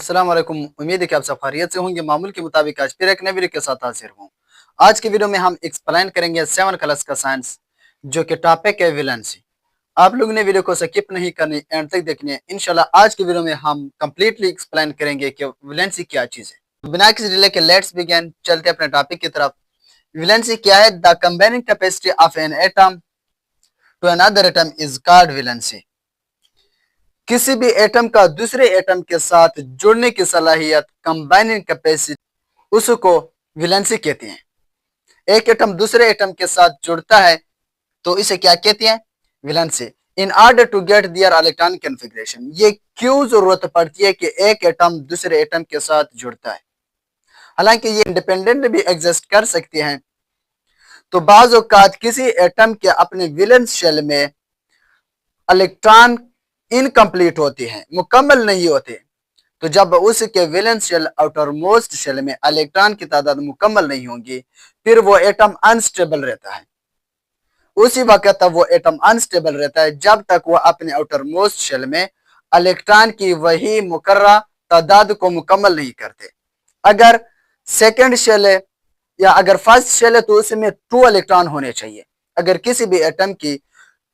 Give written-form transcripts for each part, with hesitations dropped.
अस्सलाम वालेकुम। उम्मीद है कि आप सब खैरियत से होंगे। मामूल के मुताबिक आज फिर एक नई वीडियो के साथ हाजिर हूँ। आज की वीडियो में हम एक्सप्लेन करेंगे 7 क्लास का साइंस, जो कि टॉपिक है विलेंसी। आप लोग ने वीडियो को स्किप नहीं करनी, एंड तक देखनी है। इंशाल्लाह आज की वीडियो में हम कंप्लीटली एक्सप्लेन करेंगे कि विलेंसी क्या चीज है। तो बिना किसी डिले के लेट्स बिगिन, चलते अपने टॉपिक की तरफ। विलेंसी क्या है? The combining capacity of an atom to another atom is called valency. किसी भी एटम का दूसरे एटम के साथ जुड़ने की सलाहियत, कंबाइनिंग कैपेसिटी, उसको विलेंसी कहते हैं। एक एटम दूसरे एटम के साथ जुड़ता है तो इसे क्या कहते हैं? Valency. In order to get their electronic configuration, ये क्यों जरूरत पड़ती है कि एक एटम दूसरे एटम के साथ जुड़ता है? हालांकि ये इंडिपेंडेंट भी एग्जिस्ट कर सकते हैं, तो बाज़ औक़ात किसी एटम के अपने वैलेंस शेल में इलेक्ट्रॉन इनकम्प्लीट होते हैं, मुकम्मल नहीं होते। तो जब उसके valence shell outermost shell में इलेक्ट्रॉन की तादाद मुकम्मल नहीं होगी, फिर वो एटम अनस्टेबल रहता है। उसी वक्त तक वो एटम अनस्टेबल रहता है जब तक वो अपने आउटर मोस्ट शेल में इलेक्ट्रॉन की वही मुकर्रर तादाद को मुकम्मल नहीं करते। अगर सेकेंड शेल है या अगर फर्स्ट शेल है तो उसमें 2 इलेक्ट्रॉन होने चाहिए। अगर किसी भी एटम की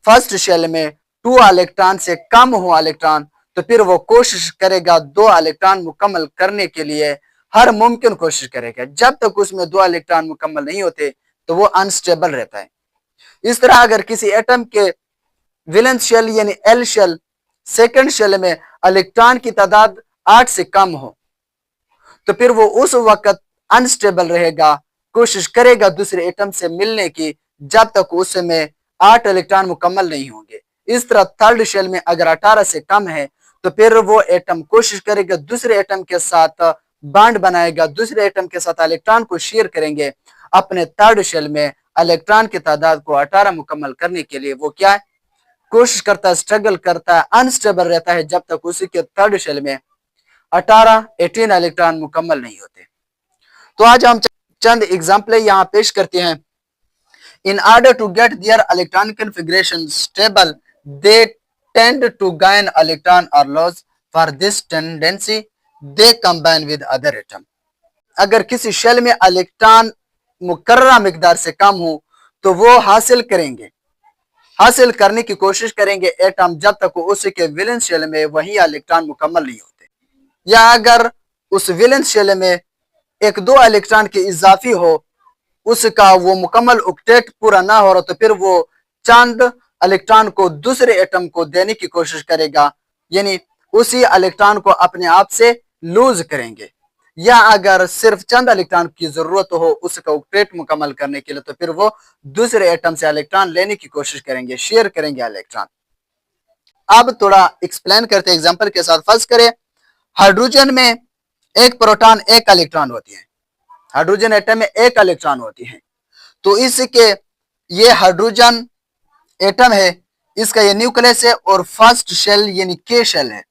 फर्स्ट शेल में 2 इलेक्ट्रॉन से कम हो इलेक्ट्रॉन, तो फिर वो कोशिश करेगा 2 इलेक्ट्रॉन मुकम्मल करने के लिए, हर मुमकिन कोशिश करेगा। जब तक उसमें 2 इलेक्ट्रॉन मुकम्मल नहीं होते तो वो अनस्टेबल रहता है। इस तरह अगर किसी एटम के वैलेंस शेल यानी एल शेल, सेकेंड शेल में इलेक्ट्रॉन की तादाद 8 से कम हो, तो फिर वो उस वक्त अनस्टेबल रहेगा, कोशिश करेगा दूसरे एटम से मिलने की, जब तक उसमें 8 इलेक्ट्रॉन मुकम्मल नहीं होंगे। इस तरह थर्ड शेल में अगर 18 से कम है तो फिर वो एटम कोशिश करेगा दूसरे एटम के साथ बॉन्ड बनाएगा, दूसरे एटम के साथ इलेक्ट्रॉन को शेयर करेंगे। अपने थर्ड शेल में इलेक्ट्रॉन की तादाद को 18 मुकम्मल करने के लिए वो क्या है? कोशिश करता है, स्ट्रगल करता है, अनस्टेबल रहता है जब तक उसी के थर्ड शेल में 18 इलेक्ट्रॉन मुकम्मल नहीं होते। तो आज हम चंद एग्जाम्पल यहाँ पेश करते हैं। In order to get their electron configuration stable, they tend to gain electron or loss. For this tendency, they combine with other atom. अगर किसी शेल में इलेक्ट्रॉन मुकर्ररा मिकदार से कम हो तो वो हासिल करने की कोशिश करेंगे एटम, जब तक उसके वैलेंस शेल में वही इलेक्ट्रॉन मुकम्मल नहीं होते। या अगर उस वैलेंस शेल में 1-2 इलेक्ट्रॉन के इजाफी हो, उसका वो मुकम्मल ऑक्टेट पूरा ना हो रहा, तो फिर वो चंद इलेक्ट्रॉन को दूसरे एटम को देने की कोशिश करेगा, यानी उसी इलेक्ट्रॉन को अपने आप से लूज करेंगे। या अगर सिर्फ चंद इलेक्ट्रॉन की जरूरत हो उसका ऑक्टेट मुकम्मल करने के लिए, तो फिर वो दूसरे एटम से इलेक्ट्रॉन लेने की कोशिश करेंगे, शेयर करेंगे इलेक्ट्रॉन। अब थोड़ा एक्सप्लेन करते हैं एग्जाम्पल के साथ। फर्स्ट करें, हाइड्रोजन में एक प्रोटॉन 1 इलेक्ट्रॉन होती है। हाइड्रोजन एटम में 1 इलेक्ट्रॉन होती है। तो इसके ये हाइड्रोजन एटम है, इसका ये न्यूक्लियस है और फर्स्ट शेल यानी के शेल है।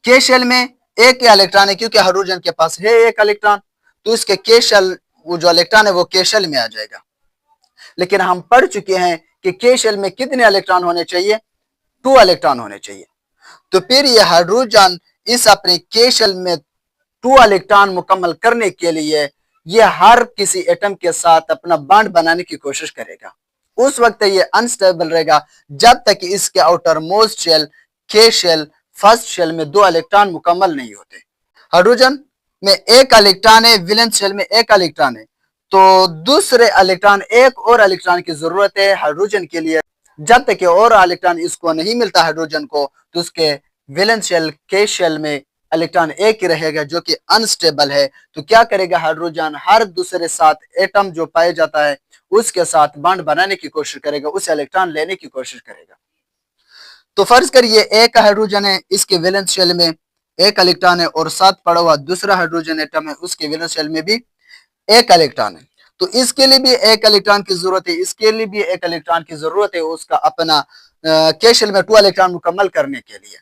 के शेल में 1 इलेक्ट्रॉन है, क्योंकि हाइड्रोजन के पास है 1 इलेक्ट्रॉन, तो इसके के शेल वो जो इलेक्ट्रॉन है वो के शेल में आ जाएगा। लेकिन हम पढ़ चुके हैं कि के शेल में कितने इलेक्ट्रॉन होने चाहिए? 2 इलेक्ट्रॉन होने चाहिए। तो फिर ये हाइड्रोजन इस अपने के शेल में 2 इलेक्ट्रॉन मुकम्मल करने के लिए ये हर किसी एटम के साथ अपना बॉन्ड बनाने की कोशिश करेगा। उस वक्त ये अनस्टेबल रहेगा जब तक इसके आउटर मोस्ट शेल के शेल फर्स्ट शेल में 2 इलेक्ट्रॉन मुकम्मल नहीं होते। हाइड्रोजन में 1 इलेक्ट्रॉन है, वैलेंस शेल में 1 इलेक्ट्रॉन है, तो दूसरे इलेक्ट्रॉन, 1 और इलेक्ट्रॉन की जरूरत है हाइड्रोजन के लिए। जब तक और इलेक्ट्रॉन इसको नहीं मिलता हाइड्रोजन को, तो उसके वैलेंस शेल के शेल में इलेक्ट्रॉन 1 ही रहेगा, जो कि अनस्टेबल है। तो क्या करेगा हाइड्रोजन? हर दूसरे साथ एटम जो पाया जाता है उसके साथ बॉन्ड बनाने की कोशिश करेगा, उसे इलेक्ट्रॉन लेने की कोशिश करेगा। तो फर्ज करिए 1 हाइड्रोजन है, इसके वैलेंस शेल में 1 इलेक्ट्रॉन है और साथ पड़ा हुआ दूसरा हाइड्रोजन एटम है, उसके वैलेंस शेल में भी 1 इलेक्ट्रॉन है। तो इसके लिए भी 1 इलेक्ट्रॉन की जरूरत है, इसके लिए भी 1 इलेक्ट्रॉन की जरूरत है, उसका अपना के शेल में 2 इलेक्ट्रॉन मुकम्मल करने के लिए।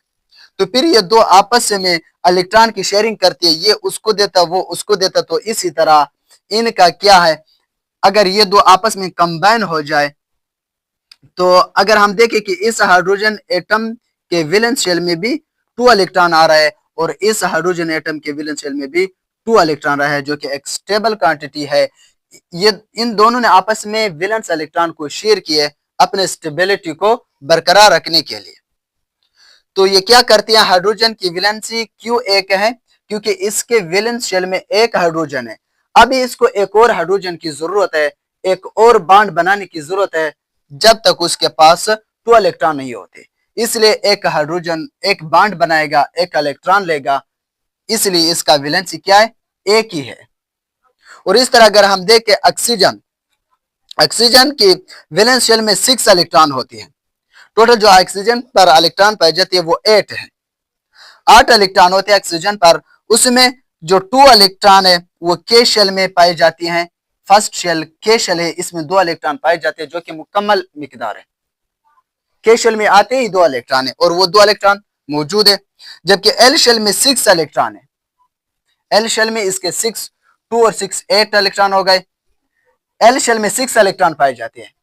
तो फिर ये 2 आपस में इलेक्ट्रॉन की शेयरिंग करती है, ये उसको देता वो उसको देता। तो इसी तरह इनका क्या है, अगर ये 2 आपस में कंबाइन हो जाए, तो अगर हम देखें कि इस हाइड्रोजन एटम के वैलेंस शेल में भी 2 इलेक्ट्रॉन आ रहा है और इस हाइड्रोजन एटम के वैलेंस शेल में भी 2 इलेक्ट्रॉन रहा है, जो कि एक स्टेबल क्वांटिटी है। ये इन दोनों ने आपस में वैलेंस इलेक्ट्रॉन को शेयर किए अपने स्टेबिलिटी को बरकरार रखने के लिए। तो ये क्या करती है, हाइड्रोजन की वैलेंसी क्यों एक है, क्योंकि इसके वैलेंस शेल में एक हाइड्रोजन है। अभी इसको एक और हाइड्रोजन की जरूरत है, एक और बॉन्ड बनाने की जरूरत है, जब तक उसके पास 2 इलेक्ट्रॉन नहीं होते। इसलिए एक हाइड्रोजन एक बॉन्ड बनाएगा, एक इलेक्ट्रॉन लेगा, इसलिए इसका वैलेंसी क्या है, एक ही है। और इस तरह अगर हम देखें ऑक्सीजन, ऑक्सीजन की वैलेंस शेल में 6 इलेक्ट्रॉन होती है। टोटल जो ऑक्सीजन पर इलेक्ट्रॉन पाई जाती है वो 8 है। 8 इलेक्ट्रॉन होते हैं ऑक्सीजन पर, उसमें जो 2 इलेक्ट्रॉन है वो के शेल में पाई जाती हैं। फर्स्ट शेल के शेल है, इसमें 2 इलेक्ट्रॉन पाए जाते हैं, जो कि मुकम्मल मिकदार है। के शेल में आते ही 2 इलेक्ट्रॉन है और वो 2 इलेक्ट्रॉन मौजूद है। जबकि एल शेल में 6 इलेक्ट्रॉन है। एल शेल में इसके 6, 2 और 6 8 इलेक्ट्रॉन हो गए। एल शेल में 6 इलेक्ट्रॉन पाए जाते हैं।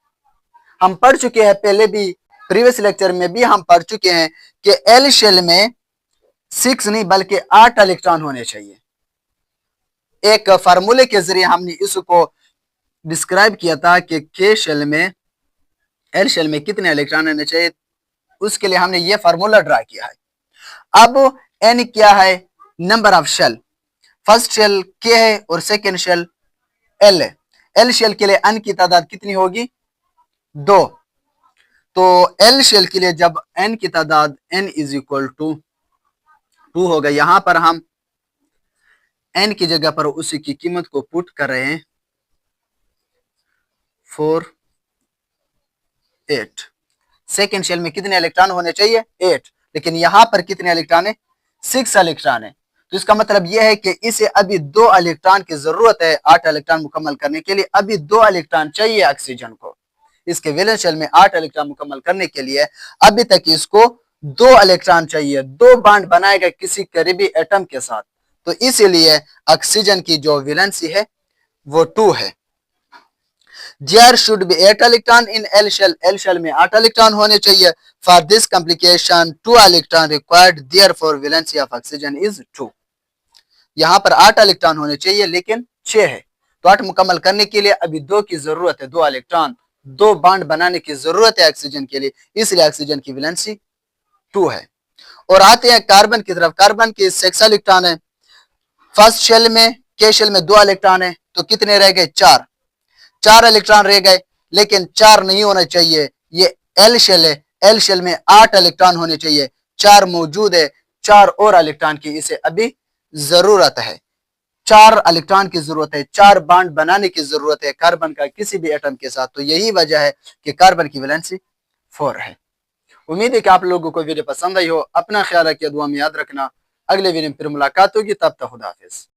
हम पढ़ चुके हैं पहले भी, प्रीवियस लेक्चर में भी हम पढ़ चुके हैं कि एल शेल में 6 नहीं बल्कि 8 इलेक्ट्रॉन होने चाहिए। एक फार्मूले के जरिए हमने इसको डिस्क्राइब किया था कि के शेल में, एल शेल में कितने इलेक्ट्रॉन होने चाहिए, उसके लिए हमने ये फार्मूला ड्रा किया है। अब एन क्या है, number of shell. First shell K है और सेकेंड शेल एल है। एल शेल के लिए एन की तादाद कितनी होगी, 2। तो एल शेल के लिए जब एन की तादाद एन इज इक्वल टू 2 होगा, यहां पर हम एन की जगह पर उसी की कीमत को पुट कर रहे हैं 4 8। सेकेंड शेल में कितने इलेक्ट्रॉन होने चाहिए, 8, लेकिन यहां पर कितने इलेक्ट्रॉन है, 6 इलेक्ट्रॉन है। तो इसका मतलब यह है कि इसे अभी 2 इलेक्ट्रॉन की जरूरत है 8 इलेक्ट्रॉन मुकम्मल करने के लिए। अभी 2 इलेक्ट्रॉन चाहिए ऑक्सीजन को, इसके वैलेंस शेल में 8 इलेक्ट्रॉन मुकम्मल करने के लिए अभी तक इसको 2 इलेक्ट्रॉन चाहिए। 2 बॉन्ड बनाएगा किसी करीबी एटम के साथ, तो इसीलिए ऑक्सीजन की जो वैलेंसी है वो 2 है। There should be 8 electron in L shell. L shell में 8 इलेक्ट्रॉन होने चाहिए। For this complication 2 electron required. Therefore valency of oxygen is 2. यहाँ पर 8 इलेक्ट्रॉन होने चाहिए लेकिन 6 है, तो 8 मुकम्मल करने के लिए अभी 2 की जरूरत है, 2 इलेक्ट्रॉन, 2 बॉन्ड बनाने की जरूरत है ऑक्सीजन के लिए, इसलिए ऑक्सीजन की वैलेंसी 2 है। और आते हैं कार्बन की तरफ। कार्बन की 6 इलेक्ट्रॉन है। फर्स्ट शेल में, के शेल में 2 इलेक्ट्रॉन है, तो कितने रह गए, 4 इलेक्ट्रॉन रह गए, लेकिन 4 नहीं होना चाहिए। ये एल शेल है, एल शेल में 8 इलेक्ट्रॉन होने चाहिए, 4 मौजूद है, 4 और इलेक्ट्रॉन की इसे अभी जरूरत है। 4 इलेक्ट्रॉन की जरूरत है, 4 बॉन्ड बनाने की जरूरत है कार्बन का किसी भी एटम के साथ। तो यही वजह है कि कार्बन की वैलेंसी 4 है। उम्मीद है कि आप लोगों को वीडियो पसंद आई हो। अपना ख्याल रखिए, दुआ में याद रखना। अगले वीडियो में फिर मुलाकात होगी, तब तक खुदा हाफिज।